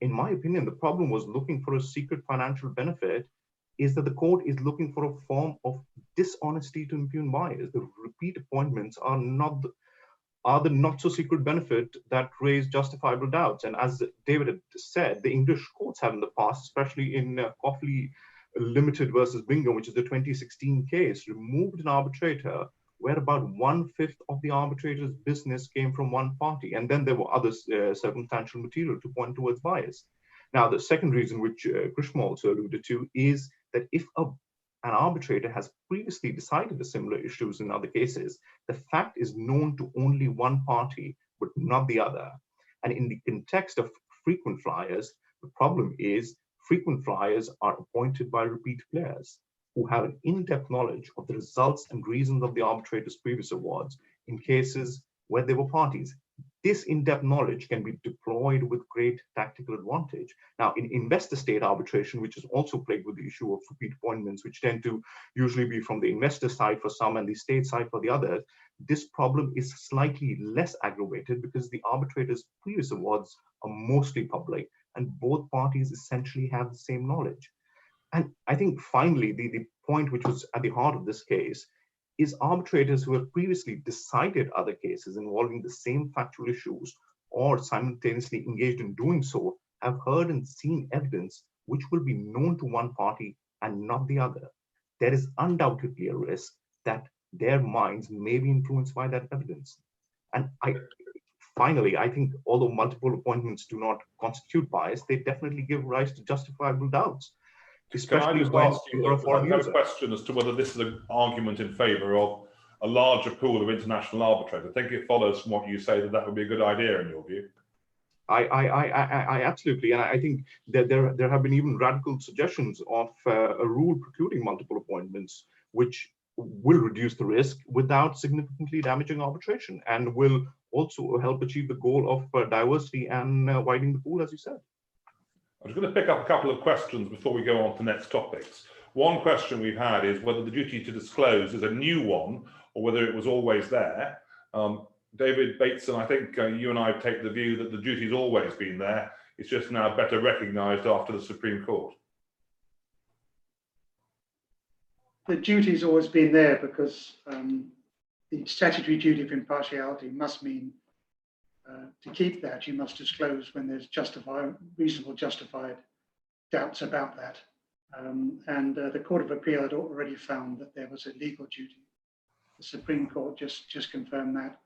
In my opinion, the problem was looking for a secret financial benefit is that the court is looking for a form of dishonesty to impugn bias. The repeat appointments are the not-so-secret benefit that raise justifiable doubts. And as David had said, the English courts have in the past, especially in Coffley Limited versus Bingham, which is the 2016 case, removed an arbitrator where about 1/5 of the arbitrator's business came from one party. And then there were other circumstantial material to point towards bias. Now, the second reason, which Krishma also alluded to, is that if an arbitrator has previously decided the similar issues in other cases, the fact is known to only one party, but not the other. And in the context of frequent flyers, the problem is frequent flyers are appointed by repeat players. who have an in-depth knowledge of the results and reasons of the arbitrator's previous awards in cases where they were parties. This in-depth knowledge can be deployed with great tactical advantage. Now, in investor-state arbitration, which is also plagued with the issue of repeat appointments, which tend to usually be from the investor side for some and the state side for the others, this problem is slightly less aggravated because the arbitrator's previous awards are mostly public and both parties essentially have the same knowledge. And I think finally, the point which was at the heart of this case is arbitrators who have previously decided other cases involving the same factual issues or simultaneously engaged in doing so have heard and seen evidence which will be known to one party and not the other. There is undoubtedly a risk that their minds may be influenced by that evidence. And finally, I think although multiple appointments do not constitute bias, they definitely give rise to justifiable doubts. Can I just ask you a question as to whether this is an argument in favour of a larger pool of international arbitrators? I think it follows from what you say that that would be a good idea in your view. I absolutely, and I think that there have been even radical suggestions of a rule precluding multiple appointments, which will reduce the risk without significantly damaging arbitration and will also help achieve the goal of diversity and widening the pool, as you said. I'm just going to pick up a couple of questions before we go on to next topics. One question we've had is whether the duty to disclose is a new one or whether it was always there. David Bateson, I think you and I take the view that the duty's always been there. It's just now better recognised after the Supreme Court. The duty's always been there because the statutory duty of impartiality must mean to keep that, you must disclose when there's reasonable justified doubts about that. And the Court of Appeal had already found that there was a legal duty. The Supreme Court just confirmed that.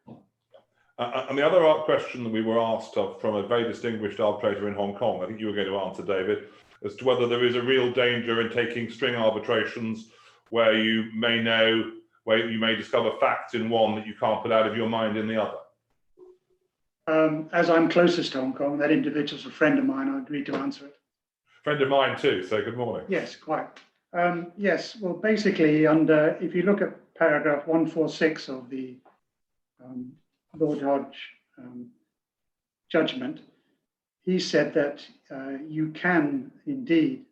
And the other question that we were asked of from a very distinguished arbitrator in Hong Kong, I think you were going to answer, David, as to whether there is a real danger in taking string arbitrations where you may discover facts in one that you can't put out of your mind in the other. As I'm closest to Hong Kong, that individual's a friend of mine, I agreed to answer it. Friend of mine too, so good morning. Yes, quite. Yes, well, basically, if you look at paragraph 146 of the Lord Hodge judgment, he said that you can indeed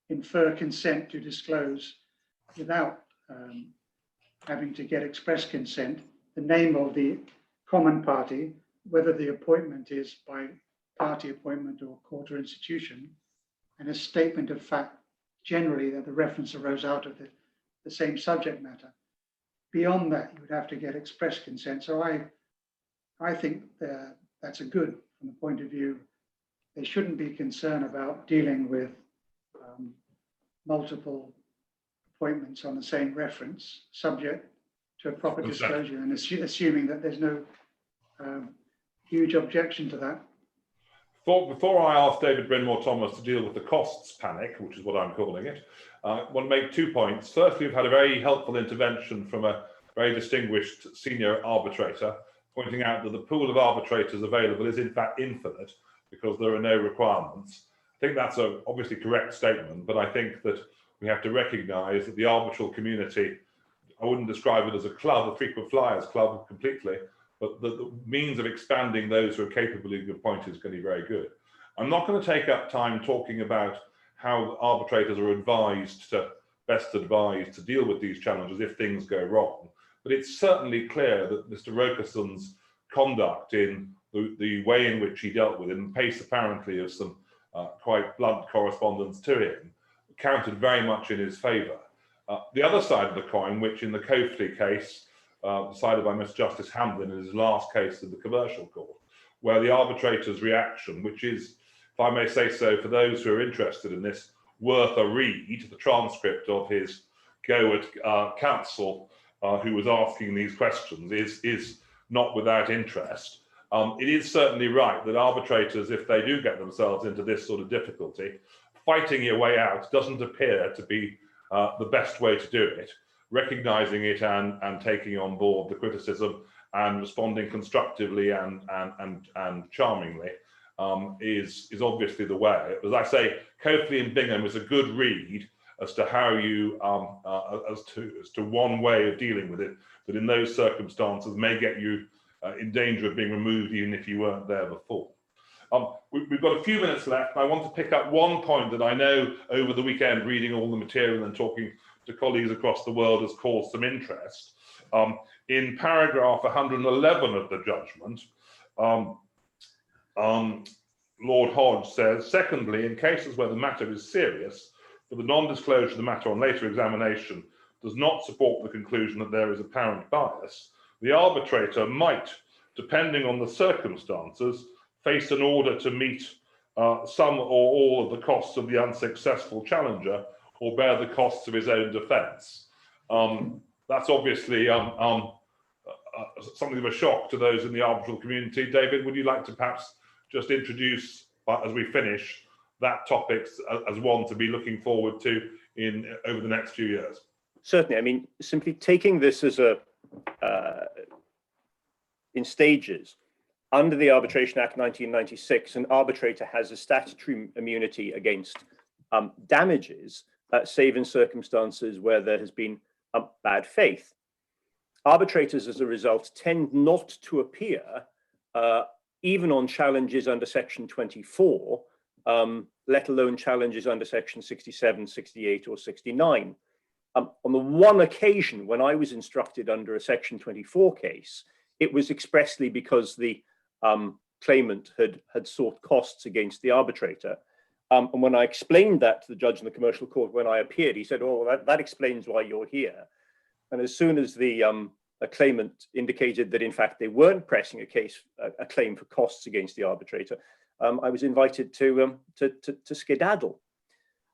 infer consent to disclose without having to get express consent, the name of the common party, whether the appointment is by party appointment or court or institution, and a statement of fact generally that the reference arose out of the same subject matter. Beyond that, you would have to get express consent. So I think that's a good from the point of view. They shouldn't be concerned about dealing with multiple appointments on the same reference, subject to a proper disclosure, and assuming that there's no huge objection to that. Before I ask David Brynmore Thomas to deal with the costs panic, which is what I'm calling it, I want to make 2 points. Firstly, we've had a very helpful intervention from a very distinguished senior arbitrator, pointing out that the pool of arbitrators available is in fact infinite because there are no requirements. I think that's a obviously correct statement, but I think that we have to recognise that the arbitral community, I wouldn't describe it as a club, a frequent flyers club completely, but the means of expanding those who are capable of appointing is going to be very good. I'm not going to take up time talking about how arbitrators are best advised to deal with these challenges if things go wrong, but it's certainly clear that Mr. Rogerson's conduct in the way in which he dealt with it, and pace apparently of some quite blunt correspondence to him, counted very much in his favour. The other side of the coin, which in the Coakley case, decided by Mr. Justice Hamlin in his last case of the Commercial Court, where the arbitrator's reaction, which is, if I may say so, for those who are interested in this, worth a read, the transcript of his go at counsel who was asking these questions is not without interest. It is certainly right that arbitrators, if they do get themselves into this sort of difficulty, fighting your way out doesn't appear to be the best way to do it. Recognising it and taking on board the criticism and responding constructively and charmingly is obviously the way. As I say, Coakley and Bingham is a good read, as to how you, as to one way of dealing with it, that in those circumstances may get you in danger of being removed even if you weren't there before. We've got a few minutes left. I want to pick up one point that I know over the weekend, reading all the material and talking to colleagues across the world, has caused some interest. In paragraph 111 of the judgment, Lord Hodge says, secondly, in cases where the matter is serious, but the non-disclosure of the matter on later examination does not support the conclusion that there is apparent bias, the arbitrator might, depending on the circumstances, face an order to meet some or all of the costs of the unsuccessful challenger or bear the costs of his own defence. That's obviously something of a shock to those in the arbitral community. David, would you like to perhaps just introduce, as we finish, that topic as one to be looking forward to over the next few years? Certainly. I mean, simply taking this as in stages, under the Arbitration Act 1996, an arbitrator has a statutory immunity against damages, save in circumstances where there has been bad faith. Arbitrators, as a result, tend not to appear, even on challenges under Section 24, let alone challenges under Section 67, 68, or 69. On the one occasion when I was instructed under a Section 24 case, it was expressly because the claimant had sought costs against the arbitrator. And when I explained that to the judge in the commercial court when I appeared, he said, "Oh, that explains why you're here." And as soon as the claimant indicated that in fact they weren't pressing a claim for costs against the arbitrator, I was invited to skedaddle,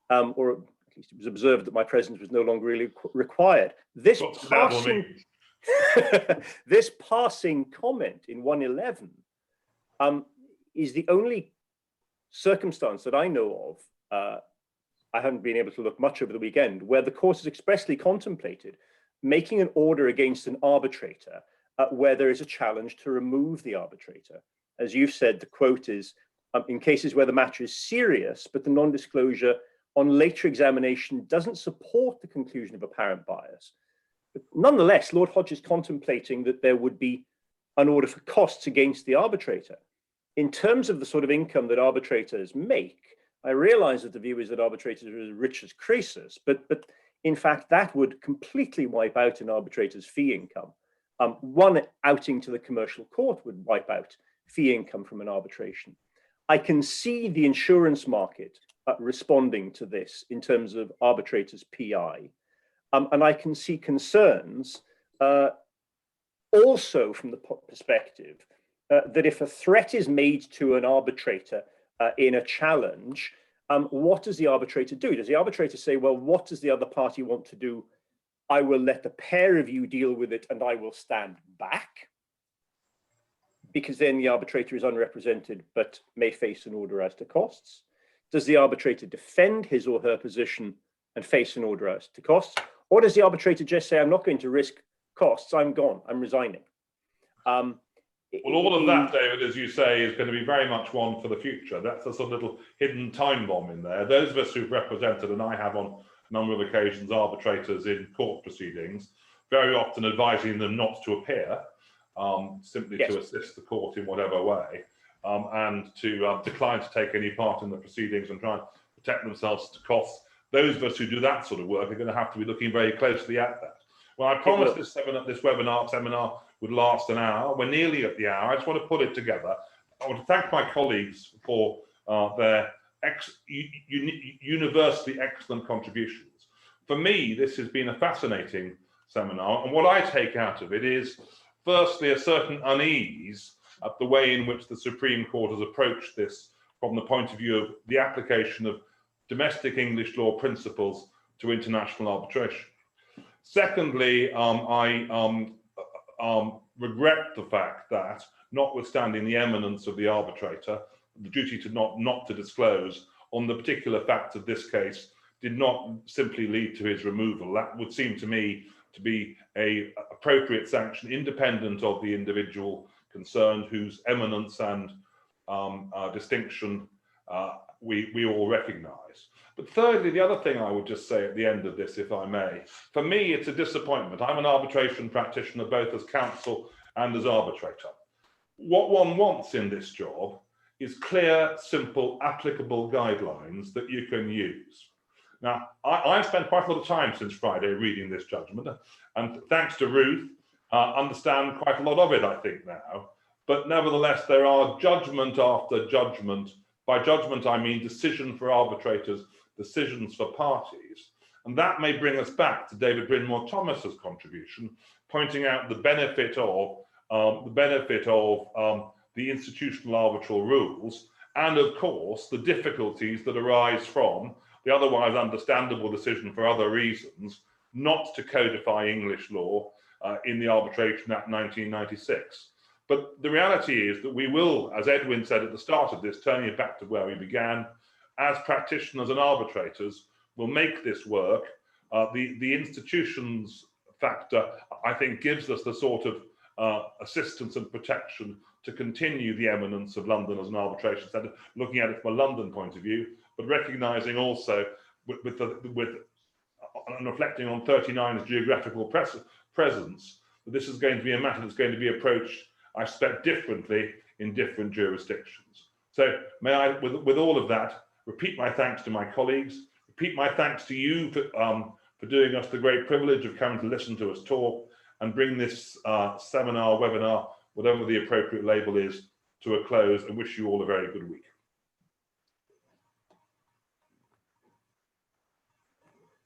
or at least it was observed that my presence was no longer really required. This passing comment in 111 is the only circumstance that I know of, I haven't been able to look much over the weekend, where the court has expressly contemplated making an order against an arbitrator where there is a challenge to remove the arbitrator. As you've said, the quote is, in cases where the matter is serious, but the non-disclosure on later examination doesn't support the conclusion of apparent bias. But nonetheless, Lord Hodge is contemplating that there would be an order for costs against the arbitrator. In terms of the sort of income that arbitrators make, I realize that the view is that arbitrators are as rich as Croesus, but in fact, that would completely wipe out an arbitrator's fee income. One outing to the commercial court would wipe out fee income from an arbitration. I can see the insurance market responding to this in terms of arbitrators' PI. And I can see concerns also from the perspective that if a threat is made to an arbitrator in a challenge, what does the arbitrator do? Does the arbitrator say, well, what does the other party want to do? I will let the pair of you deal with it and I will stand back? Because then the arbitrator is unrepresented but may face an order as to costs. Does the arbitrator defend his or her position and face an order as to costs? Or does the arbitrator just say, I'm not going to risk costs, I'm gone, I'm resigning? Well, all of that, David, as you say, is going to be very much one for the future. That's a sort of little hidden time bomb in there. Those of us who've represented, and I have on a number of occasions, arbitrators in court proceedings, very often advising them not to appear, simply to assist the court in whatever way, and to decline to take any part in the proceedings and try and protect themselves to costs. Those of us who do that sort of work are going to have to be looking very closely at that. Well, I promised this seminar would last an hour. We're nearly at the hour. I just want to put it together. I want to thank my colleagues for their universally excellent contributions. For me, this has been a fascinating seminar, and what I take out of it is, firstly, a certain unease at the way in which the Supreme Court has approached this from the point of view of the application of domestic English law principles to international arbitration. Secondly, I regret the fact that, notwithstanding the eminence of the arbitrator, the duty to not to disclose on the particular facts of this case did not simply lead to his removal. That would seem to me to be an appropriate sanction, independent of the individual concerned, whose eminence and distinction we all recognise. But But thirdly, the other thing I would just say at the end of this, if I may, for me, it's a disappointment. I'm an arbitration practitioner, both as counsel and as arbitrator. What one wants in this job is clear, simple, applicable guidelines that you can use. Now, I've spent quite a lot of time since Friday reading this judgment, and thanks to Ruth, understand quite a lot of it, I think, now. But nevertheless, there are judgment after judgment. By judgment, I mean decision for arbitrators, decisions for parties. And that may bring us back to David Brynmore Thomas's contribution, pointing out the benefit of the institutional arbitral rules, and of course, the difficulties that arise from the otherwise understandable decision for other reasons not to codify English law in the Arbitration Act 1996. But the reality is that we will, as Edwin said at the start of this, turning it back to where we began, as practitioners and arbitrators, will make this work. The institutions factor, I think, gives us the sort of assistance and protection to continue the eminence of London as an arbitration centre, looking at it from a London point of view, but recognising also and reflecting on 39's geographical presence, that this is going to be a matter that's going to be approached, I suspect, differently in different jurisdictions. So may I, with all of that, repeat my thanks to my colleagues, repeat my thanks to you for doing us the great privilege of coming to listen to us talk and bring this seminar, webinar, whatever the appropriate label is, to a close, and wish you all a very good week.